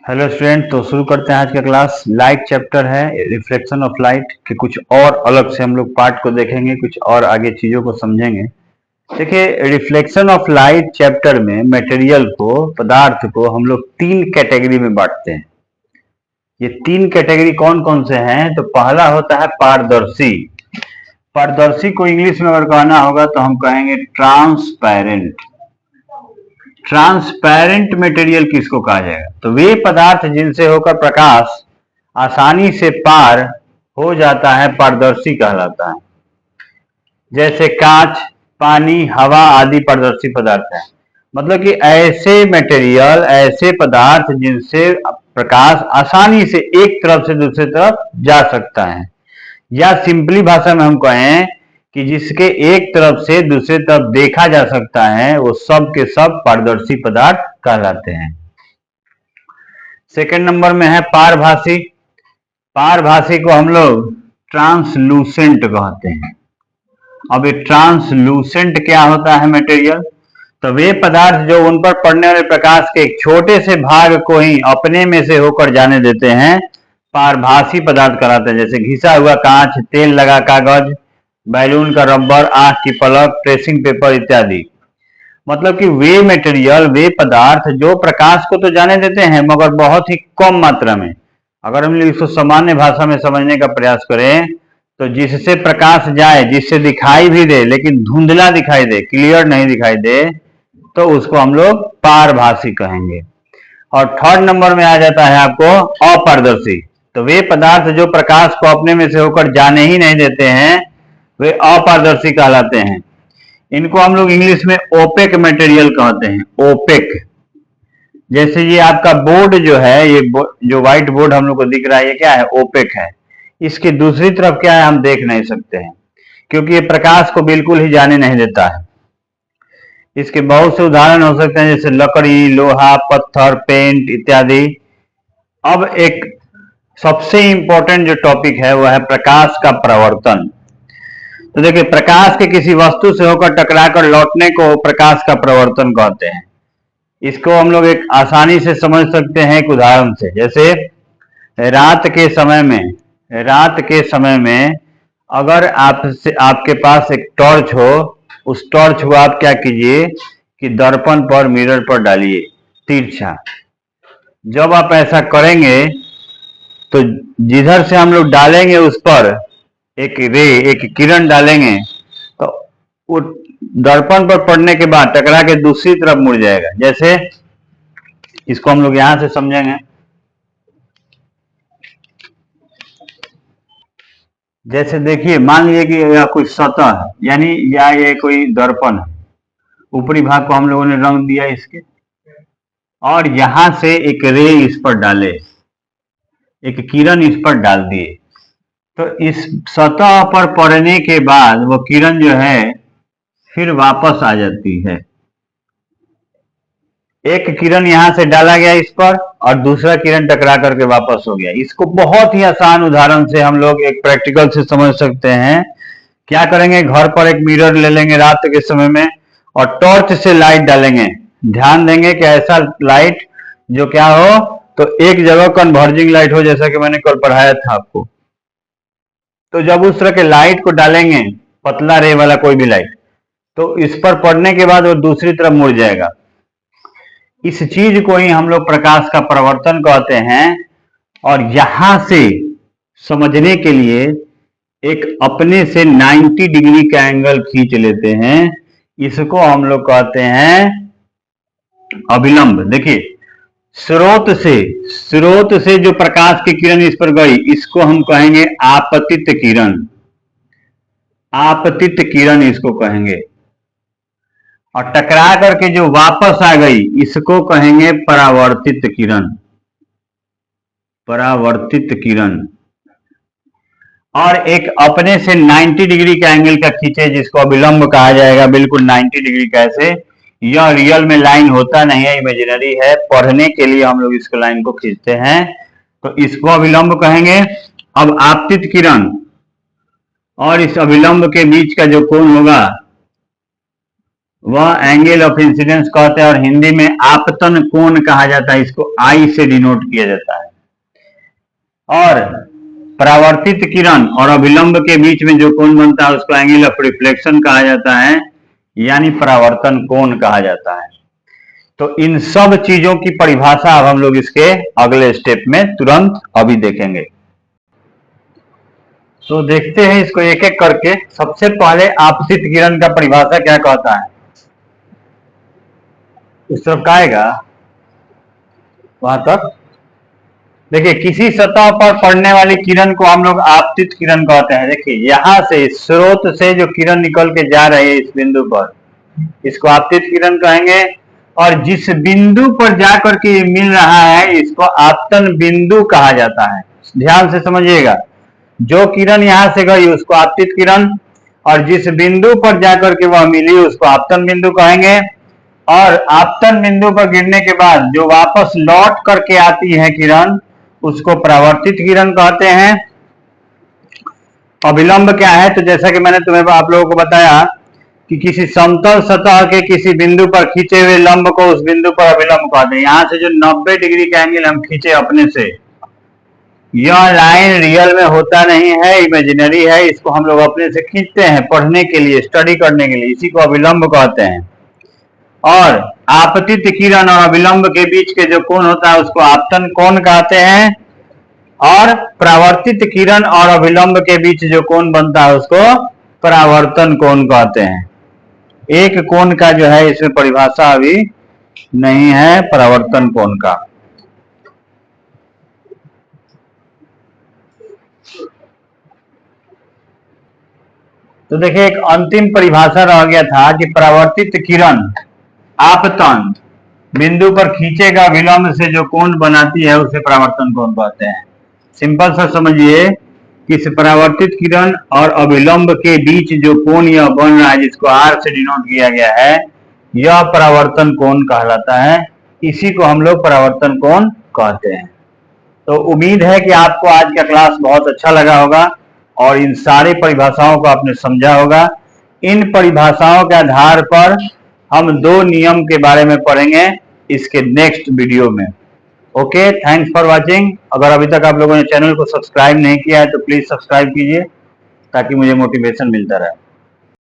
Hello student, तो शुरू करते हैं आज का क्लास। लाइट चैप्टर है, रिफ्लेक्शन ऑफ लाइट के कुछ और अलग से हम लोग पार्ट को देखेंगे, कुछ और आगे चीजों को समझेंगे। देखिए, रिफ्लेक्शन ऑफ लाइट चैप्टर में मटेरियल को, पदार्थ को हम लोग तीन कैटेगरी में बांटते हैं। ये तीन कैटेगरी कौन कौन से हैं? तो पहला होता है पारदर्शी। पारदर्शी को इंग्लिश में अगर कहना होगा तो हम कहेंगे ट्रांसपेरेंट। ट्रांसपेरेंट मटेरियल किसको कहा जाएगा? तो वे पदार्थ जिनसे होकर प्रकाश आसानी से पार हो जाता है, पारदर्शी कहलाता है। जैसे कांच, पानी, हवा आदि पारदर्शी पदार्थ है। मतलब कि ऐसे मटेरियल, ऐसे पदार्थ जिनसे प्रकाश आसानी से एक तरफ से दूसरी तरफ जा सकता है, या सिंपली भाषा में हम कहें कि जिसके एक तरफ से दूसरी तरफ देखा जा सकता है, वो सब के सब पारदर्शी पदार्थ कहलाते हैं। सेकंड नंबर में है पारभासी। पारभासी को हम लोग ट्रांसलूसेंट कहते हैं। अब ये ट्रांसलूसेंट क्या होता है मटेरियल? तो वे पदार्थ जो उन पर पड़ने वाले प्रकाश के एक छोटे से भाग को ही अपने में से होकर जाने देते हैं, पारभासी पदार्थ कहलाते हैं। जैसे घिसा हुआ कांच, तेल लगा कागज, बैलून का रबर, आंख की पलक, ट्रेसिंग पेपर इत्यादि। मतलब कि वे मटेरियल, वे पदार्थ जो प्रकाश को तो जाने देते हैं मगर बहुत ही कम मात्रा में। अगर हम इसको सामान्य भाषा में समझने का प्रयास करें तो जिससे प्रकाश जाए, जिससे दिखाई भी दे लेकिन धुंधला दिखाई दे, क्लियर नहीं दिखाई दे, तो उसको हम लोग पारभासी कहेंगे। और थर्ड नंबर में आ जाता है आपको अपारदर्शी। तो वे पदार्थ जो प्रकाश को अपने में से होकर जाने ही नहीं देते हैं, वे अपारदर्शी कहलाते हैं। इनको हम लोग इंग्लिश में ओपेक मटेरियल कहते हैं। ओपेक। जैसे ये आपका बोर्ड जो है, ये जो व्हाइट बोर्ड हम लोग को दिख रहा है, ये क्या है? ओपेक है। इसकी दूसरी तरफ क्या है, हम देख नहीं सकते हैं, क्योंकि ये प्रकाश को बिल्कुल ही जाने नहीं देता है। इसके बहुत से उदाहरण हो सकते हैं, जैसे लकड़ी, लोहा, पत्थर, पेंट इत्यादि। अब एक सबसे इंपॉर्टेंट जो टॉपिक है वह है प्रकाश का प्रवर्तन। तो देखिए, प्रकाश के किसी वस्तु से होकर टकराकर लौटने को प्रकाश का प्रवर्तन कहते हैं। इसको हम लोग एक आसानी से समझ सकते हैं एक उदाहरण से। जैसे रात के समय में अगर आपके पास एक टॉर्च हो, उस टॉर्च को आप क्या कीजिए कि दर्पण पर, मिरर पर डालिए तिरछा। जब आप ऐसा करेंगे तो जिधर से हम लोग डालेंगे उस पर एक किरण डालेंगे, तो वो दर्पण पर पड़ने के बाद टकरा के दूसरी तरफ मुड़ जाएगा। जैसे इसको हम लोग यहां से समझेंगे। जैसे देखिए, मान लीजिए कि यह कोई सतह है, यानी या ये कोई दर्पण है। ऊपरी भाग को हम लोगों ने रंग दिया इसके, और यहां से एक रे इस पर डाले, एक किरण इस पर डाल दिए, तो इस सतह पर पड़ने के बाद वो किरण जो है फिर वापस आ जाती है। एक किरण यहां से डाला गया इस पर, और दूसरा किरण टकरा करके वापस हो गया। इसको बहुत ही आसान उदाहरण से हम लोग एक प्रैक्टिकल से समझ सकते हैं। क्या करेंगे, घर पर एक मिरर ले लेंगे रात के समय में, और टॉर्च से लाइट डालेंगे। ध्यान देंगे कि ऐसा लाइट जो क्या हो, तो एक जगह कन्वर्जिंग लाइट हो, जैसा कि मैंने कल पढ़ाया था आपको। तो जब उस तरह के लाइट को डालेंगे, पतला रे वाला कोई भी लाइट, तो इस पर पड़ने के बाद वो दूसरी तरफ मुड़ जाएगा। इस चीज को ही हम लोग प्रकाश का प्रवर्तन कहते हैं। और यहां से समझने के लिए एक अपने से 90 डिग्री का एंगल खींच लेते हैं। इसको हम लोग कहते हैं अभिलंब। देखिए, स्रोत से जो प्रकाश की किरण इस पर गई, इसको हम कहेंगे आपतित किरण। आपतित किरण इसको कहेंगे। और टकरा करके जो वापस आ गई, इसको कहेंगे परावर्तित किरण। परावर्तित किरण। और एक अपने से 90 डिग्री का एंगल का खींचे, जिसको अभिलंब कहा जाएगा। बिल्कुल 90 डिग्री कैसे? यह रियल में लाइन होता नहीं है, इमेजिनरी है। पढ़ने के लिए हम लोग इसको लाइन को खींचते हैं, तो इसको अभिलंब कहेंगे। अब आपतित किरण और इस अभिलंब के बीच का जो कोण होगा वह एंगल ऑफ इंसिडेंस कहते हैं और हिंदी में आपतन कोण कहा जाता है, इसको आई से डिनोट किया जाता है। और परावर्तित किरण और अभिलंब के बीच में जो कोण बनता है उसको एंगल ऑफ रिफ्लेक्शन कहा जाता है, यानी परावर्तन कोण कहा जाता है। तो इन सब चीजों की परिभाषा अब हम लोग इसके अगले स्टेप में तुरंत अभी देखेंगे। तो देखते हैं इसको एक एक करके। सबसे पहले आपतित किरण का परिभाषा क्या कहता है, इस तरफ का आएगा वहां तक। देखिए, किसी सतह पर पड़ने वाली किरण को हम लोग आपतित किरण कहते हैं। देखिए, यहां से स्रोत से जो किरण निकल के जा रही है इस बिंदु पर, इसको आपतित किरण कहेंगे। और जिस बिंदु पर जाकर के मिल रहा है इसको आपतन बिंदु कहा जाता है। ध्यान से समझिएगा, जो किरण यहां से गई उसको आपतित किरण, और जिस बिंदु पर जाकर के वह मिली उसको आपतन बिंदु कहेंगे। और आपतन बिंदु पर गिरने के बाद जो वापस लौट करके आती है किरण उसको परावर्तित किरण कहते हैं। अभिलंब क्या है, तो जैसा कि मैंने तुम्हें आप लोगों को बताया कि किसी समतल सतह के किसी बिंदु पर खींचे हुए लंब को उस बिंदु पर अभिलंब कहते हैं। यहां से जो 90 डिग्री का एंगल हम खींचे अपने से, यह लाइन रियल में होता नहीं है, इमेजिनरी है। इसको हम लोग अपने से खींचते हैं पढ़ने के लिए, स्टडी करने के लिए, इसी को अभिलंब कहते हैं। और आपतित किरण और अभिलंब के बीच के जो कोण होता है उसको आपतन कोण कहते हैं। और परावर्तित किरण और अभिलंब के बीच जो कोण बनता है उसको परावर्तन कोण कहते हैं। एक कोण का जो है इसमें परिभाषा अभी नहीं है, परावर्तन कोण का। तो देखिए, एक अंतिम परिभाषा रह गया था कि परावर्तित किरण आपतन बिंदु पर खींचेगा विलंब से जो कोण बनाती है उसे परावर्तन कोण कहते हैं। सिंपल सा समझिए कि इस परावर्तित किरण और अभिलंब के बीच जो कोण यह बन रहा है जिसको आर से डिनोट किया गया है, यह परावर्तन कोण कहलाता है। इसी को हम लोग परावर्तन कोण कहते हैं। तो उम्मीद है कि आपको आज का क्लास बहुत अच्छा लगा होगा और इन सारी परिभाषाओं को आपने समझा होगा। इन परिभाषाओं के आधार पर हम दो नियम के बारे में पढ़ेंगे इसके नेक्स्ट वीडियो में। Okay, thanks for watching. अगर अभी तक आप लोगों ने चैनल को सब्सक्राइब नहीं किया है तो प्लीज सब्सक्राइब कीजिए ताकि मुझे मोटिवेशन मिलता रहे।